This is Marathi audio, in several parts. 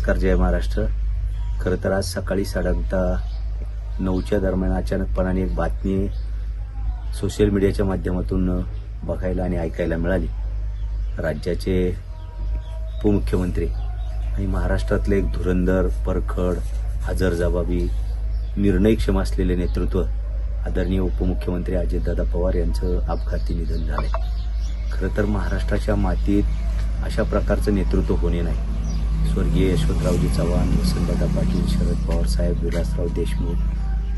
नमस्कार, जय महाराष्ट्र. खरं तर आज सकाळी 9:30-9च्या दरम्यान अचानकपणाने एक बातमी सोशल मीडियाच्या माध्यमातून बघायला आणि ऐकायला मिळाली. राज्याचे उपमुख्यमंत्री आणि महाराष्ट्रातले एक धुरंधर, परखड, हजरजबाबी, निर्णयक्षम असलेले नेतृत्व आदरणीय उपमुख्यमंत्री अजितदादा पवार यांचं अपघाती निधन झालंय. खरं तर महाराष्ट्राच्या मातीत अशा प्रकारचं नेतृत्व होणे नाही. स्वर्गीय यशवंतरावजी चव्हाण, वसंतदादा पाटील, शरद पवार साहेब, विलासराव देशमुख,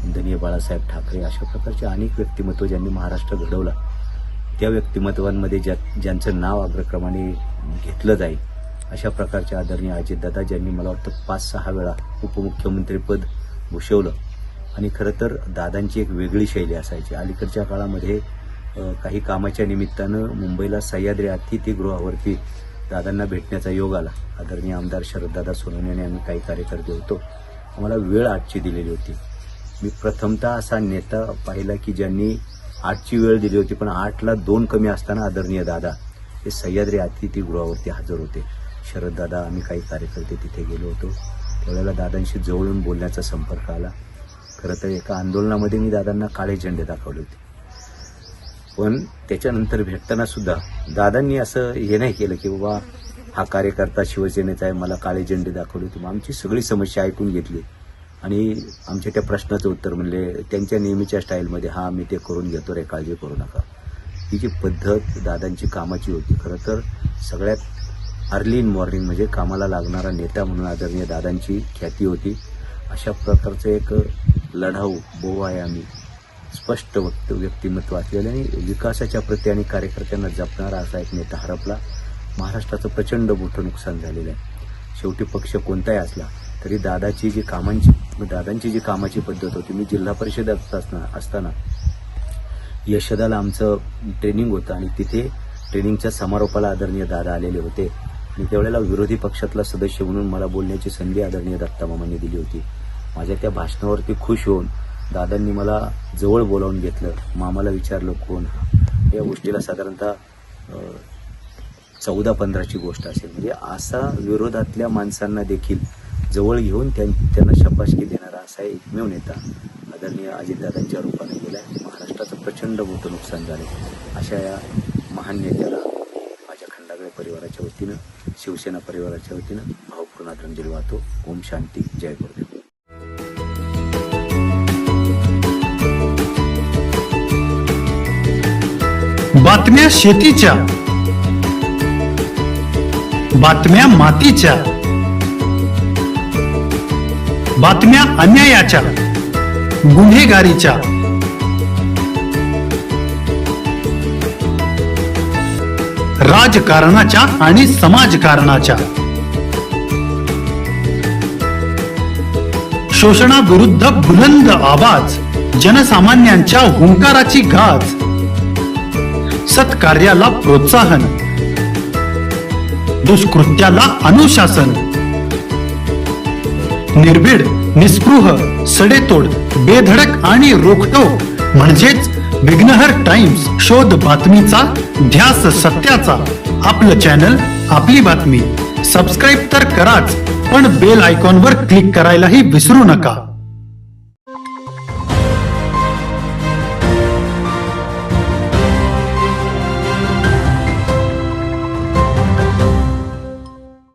वंदनीय बाळासाहेब ठाकरे अशा प्रकारचे अनेक व्यक्तिमत्व ज्यांनी महाराष्ट्र घडवला, त्या व्यक्तिमत्वांमध्ये ज्यांचं नाव अग्रक्रमाने घेतलं जाईल अशा प्रकारचे आदरणीय अजितदादा, ज्यांनी मला वाटतं 5-6 वेळा उपमुख्यमंत्रीपद भूषवलं. आणि खरं तर दादांची एक वेगळी शैली असायची. अलीकडच्या काळामध्ये काही कामाच्या निमित्तानं मुंबईला सह्याद्री अतिथीगृहावरती दादांना भेटण्याचा योग आला. आदरणीय आमदार शरददादा सोनवणे आणि आम्ही काही कार्यकर्ते होतो. आम्हाला वेळ 8ची दिलेली होती. मी प्रथमतः असा नेता पाहिला की ज्यांनी 8ची वेळ दिली होती, पण 8ला 2 कमी असताना आदरणीय दादा हे सह्याद्री अतिथीगृहावरती हजर होते. शरददादा, आम्ही काही कार्यकर्ते तिथे गेलो होतो. त्यावेळेला दादांशी जवळून बोलण्याचा संपर्क आला. खरं तर एका आंदोलनामध्ये मी दादांना काळे झेंडे दाखवले होते, पण त्याच्यानंतर भेटताना सुद्धा दादांनी असं हे नाही केलं की बाबा हा कार्यकर्ता शिवसेनेचा आहे, मला काळे झेंडे दाखवले होते. आमची सगळी समस्या ऐकून घेतली आणि आमच्या त्या प्रश्नाचं उत्तर म्हणले त्यांच्या नेहमीच्या स्टाईलमध्ये, हा मी ते करून घेतो रे, काळजी करू नका. ही जी पद्धत दादांची कामाची होती. खरं तर सगळ्यात अर्ली इन मॉर्निंग म्हणजे कामाला लागणारा नेता म्हणून आदरणीय दादांची ख्याती होती. अशा प्रकारचं एक लढाऊ, बहुआयामी, स्पष्ट व्यक्तिमत्व असलेले आणि विकासाच्या प्रती आणि कार्यकर्त्यांना जपणारा असा एक नेता हरपला. महाराष्ट्राचं प्रचंड मोठं नुकसान झालेलं आहे. शेवटी पक्ष कोणताही असला तरी दादांची जी कामाची पद्धत होती. मी जिल्हा परिषदेत असताना यशदाला आमचं ट्रेनिंग होतं आणि तिथे ट्रेनिंगच्या समारोपाला आदरणीय दादा आलेले होते आणि त्यावेळेला विरोधी पक्षातला सदस्य म्हणून मला बोलण्याची संधी आदरणीय दत्तामामांनी दिली होती. माझ्या त्या भाषणावरती खुश होऊन दादांनी मला जवळ बोलावून घेतलं. मामाला विचारलं कोण हा. या गोष्टीला साधारणतः 14-15ची गोष्ट असेल. म्हणजे असा विरोधातल्या माणसांना देखील जवळ घेऊन त्यांना शाबासकी देणारा असा एकमेव नेता आदरणीय अजितदादांच्या रूपाने गेलाय. महाराष्ट्राचं प्रचंड मोठं नुकसान झालं. अशा या महान नेत्याला माझ्या खंडागळे परिवाराच्या वतीनं, शिवसेना परिवाराच्या वतीनं भावपूर्ण आदरांजली वाहतो. ओम शांती, जय गुरुदेव. बातम्या शेतीच्या, बातम्या मातीच्या, बातम्या अन्यायाच्या, गुन्हेगारीच्या, राजकारणाच्या आणि समाजकारणाच्या, शोषणाविरुद्ध बुलंद आवाज, जनसामान्यांच्या हुंकाराची गाज, सत्कार्याला प्रोत्साहन, दुष्कृत्याला अनुशासन, निर्भीड, निस्पृह, सडेतोड, बेधडक आणि रोखटोक म्हणजेच विघ्नहर टाइम्स. शोध बातमीचा, ध्यास सत्याचा. आपलं चॅनल, आपली बातमी. सबस्क्राईब तर कराच, पण बेल आयकॉनवर क्लिक करायलाही विसरू नका.